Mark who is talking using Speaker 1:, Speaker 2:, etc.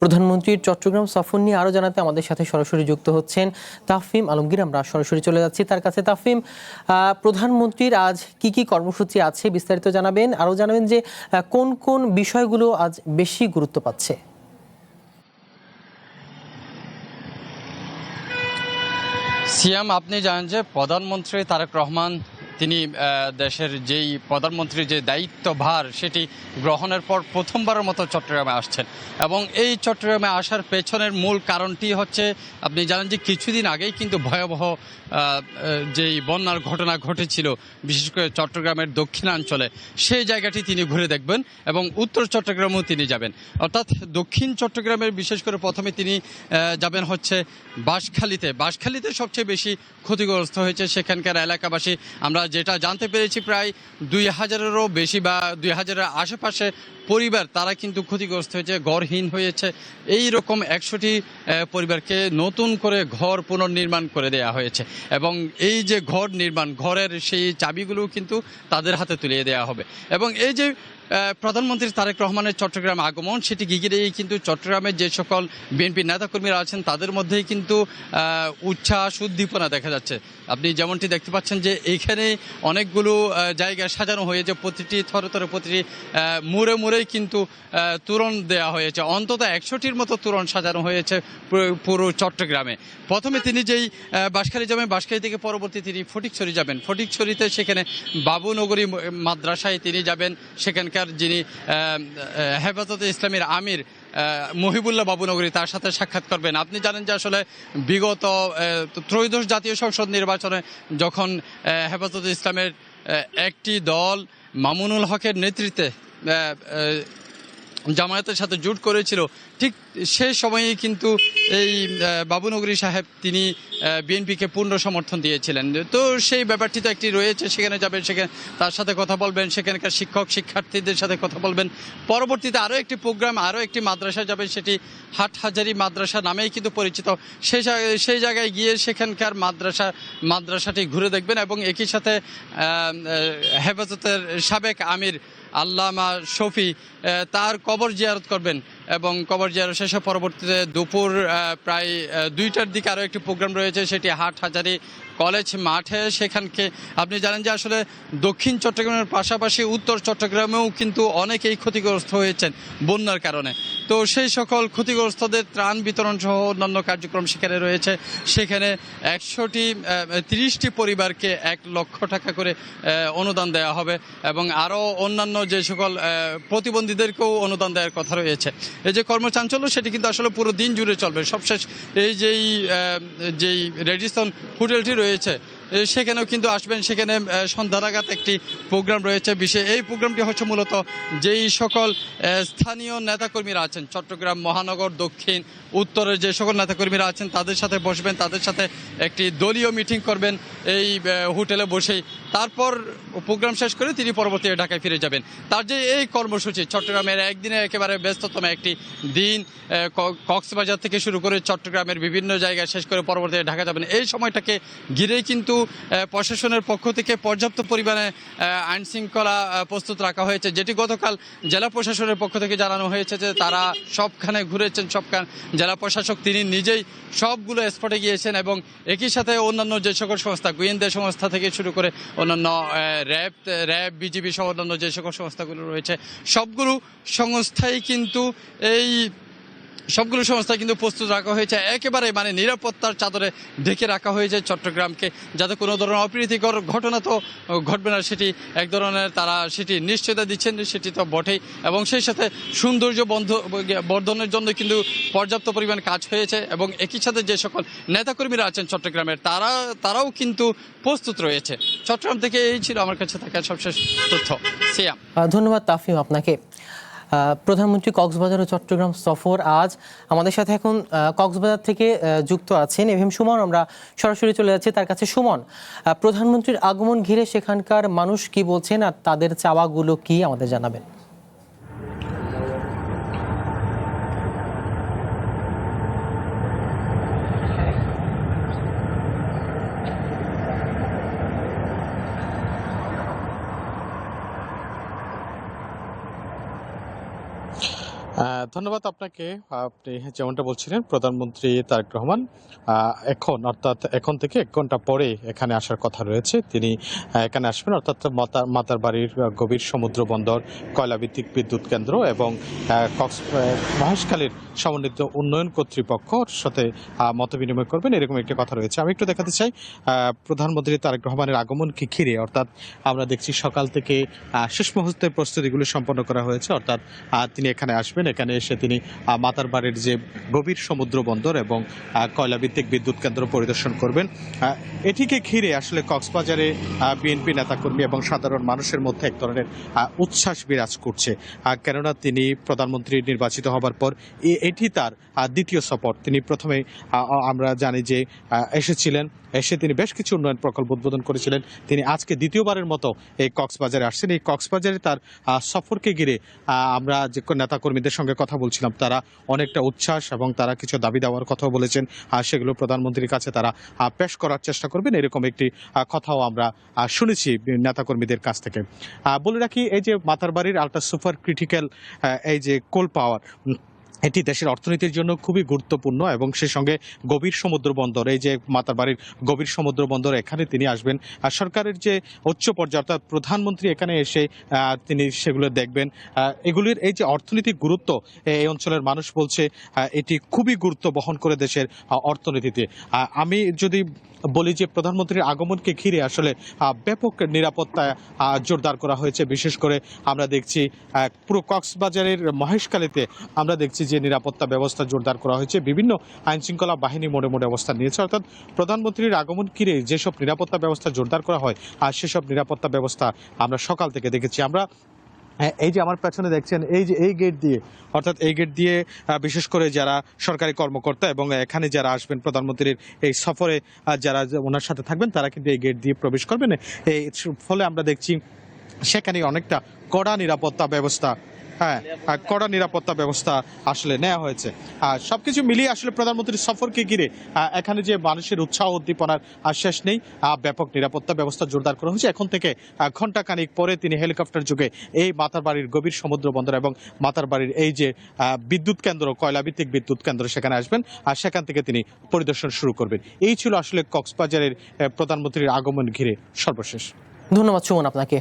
Speaker 1: প্রধানমন্ত্রীর চট্টগ্রাম সফর নিয়ে আরো জানাতে আমাদের সাথে সরাসরি যুক্ত হচ্ছেন তাফহিম আলমগীর। আমরা সরাসরি চলে যাচ্ছি তার কাছে। তাফহিম, প্রধানমন্ত্রীর আজ কি কি কর্মসূচি আছে বিস্তারিত জানাবেন, আরো জানাবেন যে কোন কোন বিষয়গুলো আজ বেশি গুরুত্ব পাচ্ছে।
Speaker 2: সিয়াম, আপনি জানেন যে প্রধানমন্ত্রী তারেক রহমান তিনি দেশের যেই প্রধানমন্ত্রীর যে দায়িত্বভার সেটি গ্রহণের পর প্রথমবারের মতো চট্টগ্রামে আসছেন এবং এই চট্টগ্রামে আসার পেছনের মূল কারণটি হচ্ছে, আপনি জানেন যে কিছুদিন আগেই কিন্তু ভয়াবহ যেই বন্যার ঘটনা ঘটেছিল বিশেষ করে চট্টগ্রামের দক্ষিণাঞ্চলে, সেই জায়গাটি তিনি ঘুরে দেখবেন এবং উত্তর চট্টগ্রামেও তিনি যাবেন। অর্থাৎ দক্ষিণ চট্টগ্রামের বিশেষ করে প্রথমে তিনি যাবেন হচ্ছে বাঁশখালীতে সবচেয়ে বেশি ক্ষতিগ্রস্ত হয়েছে সেখানকার এলাকাবাসী। আমরা যেটা জানতে পেরেছি প্রায় 2000-এরও বেশি বা 2000-এর আশেপাশে পরিবার তারা কিন্তু ক্ষতিগ্রস্ত হয়েছে, ঘরহীন হয়েছে। এই রকম 100টি পরিবারকে নতুন করে ঘর পুনর্নির্মাণ করে দেওয়া হয়েছে এবং এই যে ঘর নির্মাণ, ঘরের সেই চাবিগুলো কিন্তু তাদের হাতে তুলিয়ে দেওয়া হবে। এবং এই যে প্রধানমন্ত্রী তারেক রহমানের চট্টগ্রাম আগমন, সেটি ঘিরেই কিন্তু চট্টগ্রামের যে সকল বিএনপি নেতাকর্মীরা আছেন তাদের মধ্যেই কিন্তু উচ্ছ্বাস উদ্দীপনা দেখা যাচ্ছে। আপনি যেমনটি দেখতে পাচ্ছেন যে এইখানে অনেকগুলো জায়গায় সাজানো হয়েছে, প্রতিটি থরে প্রতিটি মুড়ে মুড়েই কিন্তু তোরণ দেওয়া হয়েছে। অন্তত 100টির মতো তোরণ সাজানো হয়েছে পুরো চট্টগ্রামে। প্রথমে তিনি যেই বাঁশখালী যাবেন, বাঁশখালী থেকে পরবর্তী তিনি ফটিকছড়ি যাবেন। ফটিকছড়িতে সেখানে বাবুনগরী মাদ্রাসায় তিনি যাবেন। সেখানকার যিনি হেফাজতে ইসলামের আমির মহিবুল্লাহ বাবুনগরী, তার সাথে সাক্ষাৎ করবেন। আপনি জানেন যে আসলে বিগত ত্রয়োদশ জাতীয় সংসদ নির্বাচনে যখন হেফাজতে ইসলামের একটি দল মামুনুল হকের নেতৃত্বে জামায়াতের সাথে জোট করেছিল, ঠিক সেই সময়েই কিন্তু এই বাবুনগরী সাহেব তিনি বিএনপিকে পূর্ণ সমর্থন দিয়েছিলেন। তো সেই ব্যাপারটি তো একটি রয়েছে, সেখানে যাবেন, সেখানে তার সাথে কথা বলবেন, সেখানকার শিক্ষার্থীদের সাথে কথা বলবেন। পরবর্তীতে আরও একটি প্রোগ্রাম, আরও একটি মাদ্রাসা যাবেন, সেটি হাটহাজারী মাদ্রাসা নামেই কিন্তু পরিচিত। সেই জায়গায় গিয়ে সেখানকার মাদ্রাসাটি ঘুরে দেখবেন এবং একই সাথে হেফাজতের সাবেক আমির আল্লামা শফি তার কবর জিয়ারত করবেন এবং কবর জিয়ারত শেষে পরবর্তীতে দুপুর প্রায় 2টার দিকে আরও একটি প্রোগ্রাম রয়েছে, সেটি হাটহাজারী কলেজ মাঠে। সেখানকে আপনি জানেন যে আসলে দক্ষিণ চট্টগ্রামের পাশাপাশি উত্তর চট্টগ্রামেও কিন্তু অনেকেই ক্ষতিগ্রস্ত হয়েছেন বন্যার কারণে। তো সেই সকল ক্ষতিগ্রস্তদের ত্রাণ বিতরণ সহ অন্যান্য কার্যক্রম সেখানে রয়েছে। সেখানে 30টি পরিবারকে 1 লক্ষ টাকা করে অনুদান দেওয়া হবে এবং আরও অন্যান্য যে সকল প্রতিবন্ধীদেরকেও অনুদান দেওয়ার কথা রয়েছে। এই যে কর্মচাঞ্চল্য, সেটি কিন্তু আসলে পুরো দিন জুড়ে চলবে। সবশেষ এই যেই রেডিসন হোটেলটি রয়েছে সেখানেও কিন্তু আসবেন। সেখানে সন্ধ্যা নাগাদ একটি প্রোগ্রাম রয়েছে। এই প্রোগ্রামটি হচ্ছে মূলত যেই সকল স্থানীয় নেতাকর্মীরা আছেন চট্টগ্রাম মহানগর, দক্ষিণ, উত্তরের যে সকল নেতাকর্মীরা আছেন তাদের সাথে বসবেন, তাদের সাথে একটি দলীয় মিটিং করবেন এই হোটেলে বসেই। তারপর প্রোগ্রাম শেষ করে তিনি পরবর্তী ঢাকায় ফিরে যাবেন। তার যে এই কর্মসূচি, চট্টগ্রামের একদিনে একেবারে ব্যস্ততম একটি দিন, কক্সবাজার থেকে শুরু করে চট্টগ্রামের বিভিন্ন জায়গায় শেষ করে পরবর্তীতে ঢাকা যাবেন। এই সময়টাকে ঘিরেই কিন্তু প্রশাসনের পক্ষ থেকে পর্যাপ্ত পরিমাণে আইনশৃঙ্খলা প্রস্তুত রাখা হয়েছে, যেটি গতকাল জেলা প্রশাসনের পক্ষ থেকে জানানো হয়েছে যে তারা সবখানে ঘুরেছেন। জেলা প্রশাসক তিনি নিজেই সবগুলো স্পটে গিয়েছেন এবং একই সাথে অন্যান্য যে সকল সংস্থা, গোয়েন্দা সংস্থা থেকে শুরু করে অন্যান্য র্যাব, বিজিবি সহ অন্যান্য যে সকল সংস্থাগুলো রয়েছে সবগুলো সংস্থাই কিন্তু প্রস্তুত রাখা হয়েছে। একেবারে মানে নিরাপত্তার চাদরে ঢেকে রাখা হয়েছে চট্টগ্রামকে, যাতে কোনো ধরনের অপ্রীতিকর ঘটনা তো ঘটবে না, সেটি এক ধরনের তারা সেটি নিশ্চয়তা দিচ্ছেন, সেটি তো বটেই। এবং সেই সাথে সৌন্দর্য বর্ধনের জন্য কিন্তু পর্যাপ্ত পরিমাণ কাজ হয়েছে এবং একই সাথে যে সকল নেতাকর্মীরা আছেন চট্টগ্রামের তারাও কিন্তু প্রস্তুত রয়েছে। চট্টগ্রাম থেকে এই ছিল আমার কাছে থাকা সবশেষ তথ্য। সিয়াম,
Speaker 1: ধন্যবাদ তাফহিম আপনাকে। প্রধানমন্ত্রী কক্সবাজার ও চট্টগ্রাম সফর আজ। আমাদের সাথে এখন কক্সবাজার থেকে যুক্ত আছেন এভএম সুমন। আমরা সরাসরি চলে যাচ্ছি তার কাছে। সুমন, প্রধানমন্ত্রীর আগমন ঘিরে সেখানকার মানুষ কি বলছেন আর তাদের চাওয়াগুলো কি আমাদের জানাবেন।
Speaker 3: ধন্যবাদ আপনাকে। আপনি যেমনটা বলছিলেন প্রধানমন্ত্রী তারেক রহমান এখন থেকে ১ ঘন্টা পরে এখানে আসার কথা রয়েছে। তিনি এখানে আসবেন, অর্থাৎ মাতার বাড়ির গভীর সমুদ্র বন্দর, কয়লাভিত্তিক বিদ্যুৎ কেন্দ্র এবং মহেশখালীর সমন্বিত উন্নয়ন কর্তৃপক্ষর সাথে মতবিনিময় করবেন, এরকম একটি কথা রয়েছে। আমি একটু দেখাতে চাই প্রধানমন্ত্রী তারেক রহমানের আগমনকে ঘিরে, অর্থাৎ আমরা দেখছি সকাল থেকে শেষ মুহূর্তের প্রস্তুতিগুলো সম্পন্ন করা হয়েছে। অর্থাৎ তিনি এখানে আসবেন, এখানে এসে তিনি মাতার বাড়ির যে গভীর সমুদ্র বন্দর এবং কয়লাভিত্তিক বিদ্যুৎ কেন্দ্র পরিদর্শন করবেন। এটিকে ঘিরে আসলে কক্সবাজারে বিএনপি নেতাকর্মী এবং সাধারণ মানুষের মধ্যে এক ধরনের উচ্ছ্বাস বিরাজ করছে, কেননা তিনি প্রধানমন্ত্রী নির্বাচিত হবার পর এটি তার দ্বিতীয় সফর। তিনি প্রথমে আমরা জানি যে এসে তিনি বেশ কিছু উন্নয়ন প্রকল্প উদ্বোধন করেছিলেন। তিনি আজকে দ্বিতীয়বারের মতো এই কক্সবাজারে আসছেন। এই কক্সবাজারে তার সফরকে ঘিরে আমরা যে নেতাকর্মীদের সঙ্গে কথা বলছিলাম, তারা অনেকটা উচ্ছ্বাস এবং তারা কিছু দাবি দেওয়ার কথাও বলেছেন, সেগুলো প্রধানমন্ত্রীর কাছে তারা পেশ করার চেষ্টা করবেন, এরকম একটি কথাও আমরা শুনেছি নেতাকর্মীদের কাছ থেকে। বলে রাখি, এই যে মাতার বাড়ির আল্ট্রা সুপার ক্রিটিক্যাল এই যে কোল পাওয়ার, এটি দেশের অর্থনীতির জন্য খুবই গুরুত্বপূর্ণ এবং সেই সঙ্গে গভীর সমুদ্র বন্দর, এই যে মাতারবাড়ির গভীর সমুদ্র বন্দর, এখানে তিনি আসবেন। আর সরকারের যে উচ্চ পর্যায়ে, অর্থাৎ প্রধানমন্ত্রী এখানে এসে তিনি সেগুলো দেখবেন। এগুলির এই যে অর্থনৈতিক গুরুত্ব, এই অঞ্চলের মানুষ বলছে এটি খুবই গুরুত্ব বহন করে দেশের অর্থনীতিতে। আমি যদি বলি যে প্রধানমন্ত্রীর আগমনকে ঘিরে আসলে ব্যাপক নিরাপত্তা জোরদার করা হয়েছে। বিশেষ করে আমরা দেখছি পুরো কক্সবাজারের মহেশখালীতে আমরা দেখছি যে নিরাপত্তা ব্যবস্থা জোরদার করা হয়েছে। বিভিন্ন আইন শৃঙ্খলা বাহিনী মোড়ে মোড়ে অবস্থান নিয়েছে। অর্থাৎ প্রধানমন্ত্রীর আগমন ঘিরে যেসব নিরাপত্তা ব্যবস্থা জোরদার করা হয়, আর সেসব নিরাপত্তা ব্যবস্থা আমরা সকাল থেকে দেখেছি। আমরা এই যে আমার পেছনে দেখছেন, এই যে এই গেট দিয়ে, অর্থাৎ এই গেট দিয়ে বিশেষ করে যারা সরকারি কর্মকর্তা এবং এখানে যারা আসবেন প্রধানমন্ত্রীর এই সফরে, যারা ওনার সাথে থাকবেন, তারা কিন্তু এই গেট দিয়ে প্রবেশ করবেন। এই ফলে আমরা দেখছি সেখানে অনেকটা কড়া নিরাপত্তা ব্যবস্থা কড়া নিরাপত্তা ব্যবস্থা আসলে নেওয়া হয়েছে। সবকিছু মিলিয়ে আসলে প্রধানমন্ত্রীর সফরকে ঘিরে এখানে যে মানুষের উৎসাহ উদ্দীপনার শেষ নেই। ব্যাপক নিরাপত্তা ব্যবস্থা জোরদার করা হয়েছে। এখন থেকে ঘন্টা খানিক পরে তিনি হেলিকপ্টার যোগে এই মাতার বাড়ির গভীর সমুদ্র বন্দর এবং মাতার বাড়ির এই যে বিদ্যুৎ কেন্দ্র, কয়লাভিত্তিক বিদ্যুৎ কেন্দ্র, সেখানে আসবেন। আর সেখান থেকে তিনি পরিদর্শন শুরু করবেন। এই ছিল আসলে কক্সবাজারের প্রধানমন্ত্রীর আগমন ঘিরে সর্বশেষ।
Speaker 1: ধন্যবাদ সুমন আপনাকে।